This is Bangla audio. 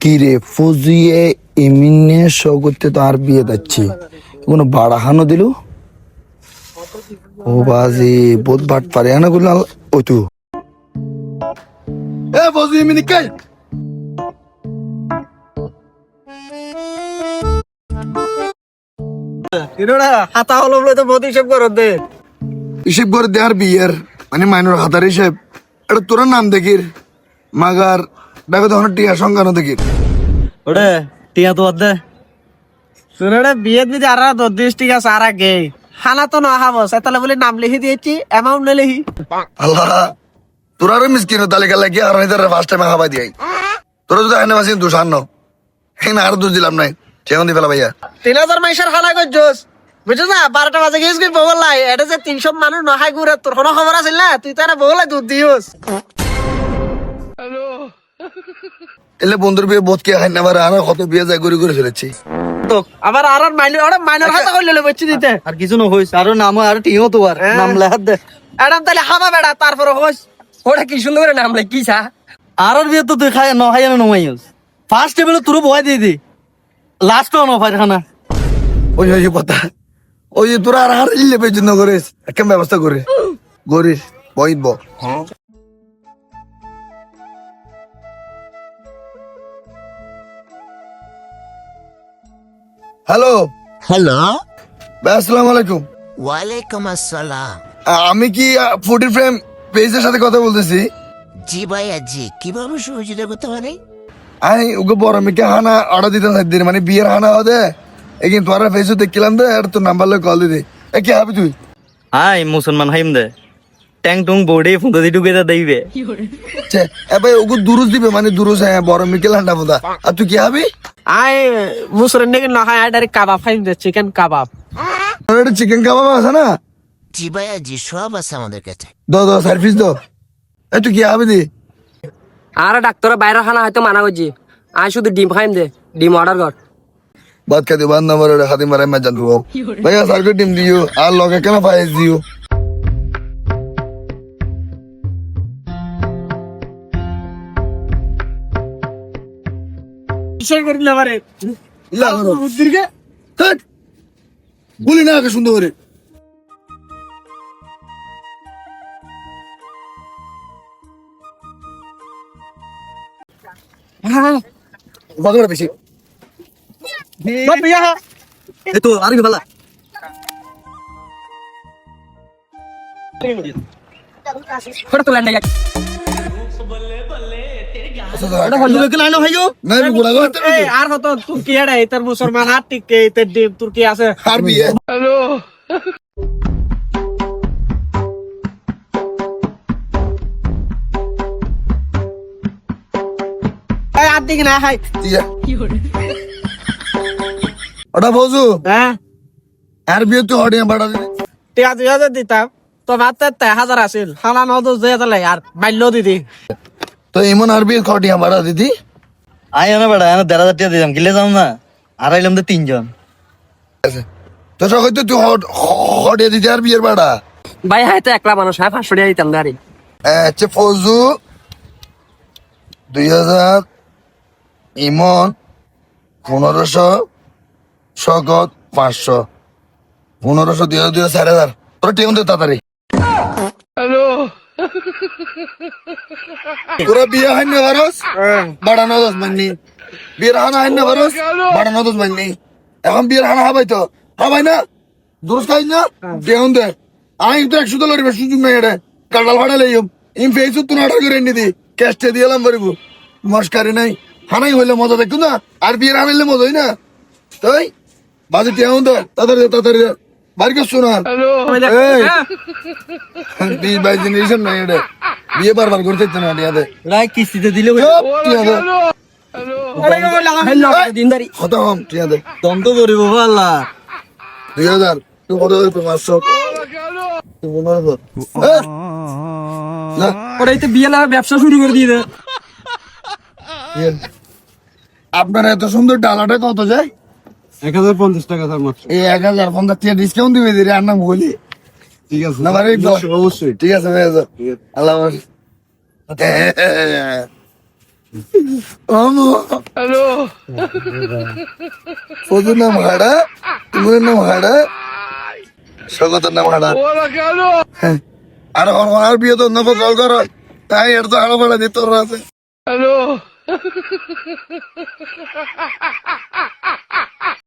কি রে ফজিয়ে এমিনে শো করতে তো আর বিয়ে যাচ্ছি কোনো বাড়াহানো দিল ও বাজি বহুত বাট পারে না গুলো ওই তু এ ফজি এমিনে কে এনোরা হাতা হলো বলে তো বহুত হিসাব করো দে হিসেব করে দেয়ার বিয়ের মানে মাইনর হাতার হিসেব এটা তোর নাম দেখির মাগার দেখো তখন টিয়া সংখ্যানো দেখির ওরে টিয়া তো দে শুনে বিয়ে দিদি আর 10 ঠিক আছে আর আগে খানা তো না খাবো তাহলে বলে নাম লিখে দিয়েছি অ্যামাউন্ট না লিখি আল্লাহ তোর আরো মিসকিন তালিকা লাগিয়ে আর নিতে ফার্স্ট টাইম খাবার দিয়াই তোরা যদি আইনে মাসি দুষ আনো হ্যাঁ না আর দুষ দিলাম নাই সেখান দিয়ে ফেলা ভাইয়া 3000 মাইশার খানা করছস বুঝছো না 12টা বাজে গিয়েছ কি বগলাই এটা যে 300 মানুষ না খাই ঘুরে তোর কোনো খবর আছে না তুই তো না বগলাই দুধ দিওস এলে বন্ধুর বিয়ে বোধ কে খাই না আবার আর কত বিয়ে যায় ঘুরে ঘুরে ফেলেছি তো আবার আর মাইনর হাতে কইলে লই বচ্চি দিতে আর কিছু না হইছে আর নাম আর টিও তো আর নাম লেখাত দে এডাম তাহলে খাবা বেড়া তারপর হইস ওটা কি সুন্দর করে নাম কি চা আর বিয়ে তো তুই খাই ন খাই না নমাইস ফার্স্ট টেবিল তোর বয় দিয়ে দি লাস্ট ন ফাইর খানা ওই ওই কথা ওই যে তোরা আর ইলে পেছন করিস একটা ব্যবস্থা করে করিস বইব হ্যালো হ্যালো ভাই আসসালামু আলাইকুম ওয়ালাইকুম আসসালাম। আমি কি ফুডি ফ্রেম পেজের সাথে কথা বলতেছি জি ভাইয়া জি, কিভাবে সহযোগিতা করতে পারি? আই ওকে বড় মিকে হানা অর্ডার দিতে দিন মানে বিয়ের হানা হবে এগিন তোরা ফেসবুক দেখলাম দে আর তোর নাম্বার লই কল দিদি এ কি হবে তুই হাই মুসলমান হাইম দে ট্যাং টুং বোর্ডে ফুঁদে দি টুকে দেইবে ছে এ ভাই ওকে দুরুস দিবে মানে দুরুস হ্যাঁ বড় মিকে হান্ডা বোদা আর তুই কি হবে আই মুসরের নাকি না খাই ডাইরেক্ট কাবাব খাইম দে চিকেন কাবাব এটা চিকেন কাবাব আছে না জি ভাইয়া জি, সব আছে আমাদের কাছে। দো সার্ভিস দো এ তুই কি হবে দি আর ডাক্তার বাইরের খানা হয়তো মানা করছি আই শুধু ডিম খাইম দে ডিম অর্ডার কর बात करते बाद नंबर और खाती मारे मैं जानता हूँ भैया सर को टीम दियो आल लोग क्या ना फाइज दियो কিসের করি না পারে ला करो দীর্ঘে हट बोली ना के सुंदर रे बगड़ पीछे বাপ বিয়া এ তো আর কি ভালা ফটো তোলা নাই এটা হল কে লাইন ভাইও नहीं भी बुला गया এই আর হতো তুর্কি এড়া এটার মুসলমান হাত টিকে এটার ডিম তুর্কি আছে हार भी है এই আর দিকে না খাই ठीक है अड़ा बोझू হ্যাঁ यार भी तू हटिया बड़ा दे টিয়া 2000 দিতাম তো মাত্র 1000 আছিল খানা নদো যে তালে আর মাইল দিদি तो इमन यार भी हटिया बड़ा दीदी আই না বড় আমি 1,000 টাকা দিলাম গিলে যাও না আর আইলাম তো তিনজন तो सो कहते तू हटिया दीदी यार भी बड़ा ভাই হয়তো একলা মানুষ হয় 500 টাকা দিতাম দাঁড়ি আচ্ছা ফৌজু 2000 ইমন 1500 শকত 500 1500 2000 4000 তোরা টিউন দে তাড়াতাড়ি তোরা বিয়ে হয় না ভারস বাড়ানো দশ মাইনি বিয়ের হানা হয় না ভারস বাড়ানো দশ মাইনি এখন বিয়ের হানা হবাই তো হবাই না দুরস খাই না টিউন দে আমি তো 100 ডলার বেশি সুযোগ নাই এটা কাটাল ফাটা লইম ইম ফেসবুক তো অর্ডার করে নি দি ক্যাশে দিলাম বাড়িব মস্কারি নাই হানাই হইলে মজা দেখো না আর বিয়ের হানাইলে মজা হয় না তাই বাজে টিউন দে তাড়াতাড়ি বাড়ি কে শোনার এই 20-22 দিন রিলেশন নাই এটা বিয়ে বারবার করতে ইচ্ছে না টিয়াতে রাই কিস্তিতে দিলে টিয়াতে দিনদারি খতম টিয়াতে দম তো করিব আল্লাহ 2000 তুই কত করে 500 তুই 1500 না ওরাই তো বিয়ে লাগা ব্যবসা শুরু করে দিয়ে দে আপনার এত সুন্দর ডালাটা কত যায় 1050 টাকা স্যার মাত্র এই 1050 টাকা ডিসকাউন্ট দিবে দিরে আর না বলি ঠিক আছে না ভাই অবশ্যই ঠিক আছে ভাই আল্লাহ হাফেজ হ্যালো ফজুর নাম হাড়া ইমরের নাম হাড়া স্বাগতের নাম হাড়া হ্যাঁ আর আর বিয়ে তো নব কল কর তাই এর তো হাড়া ফাড়া দিতে আছে হ্যালো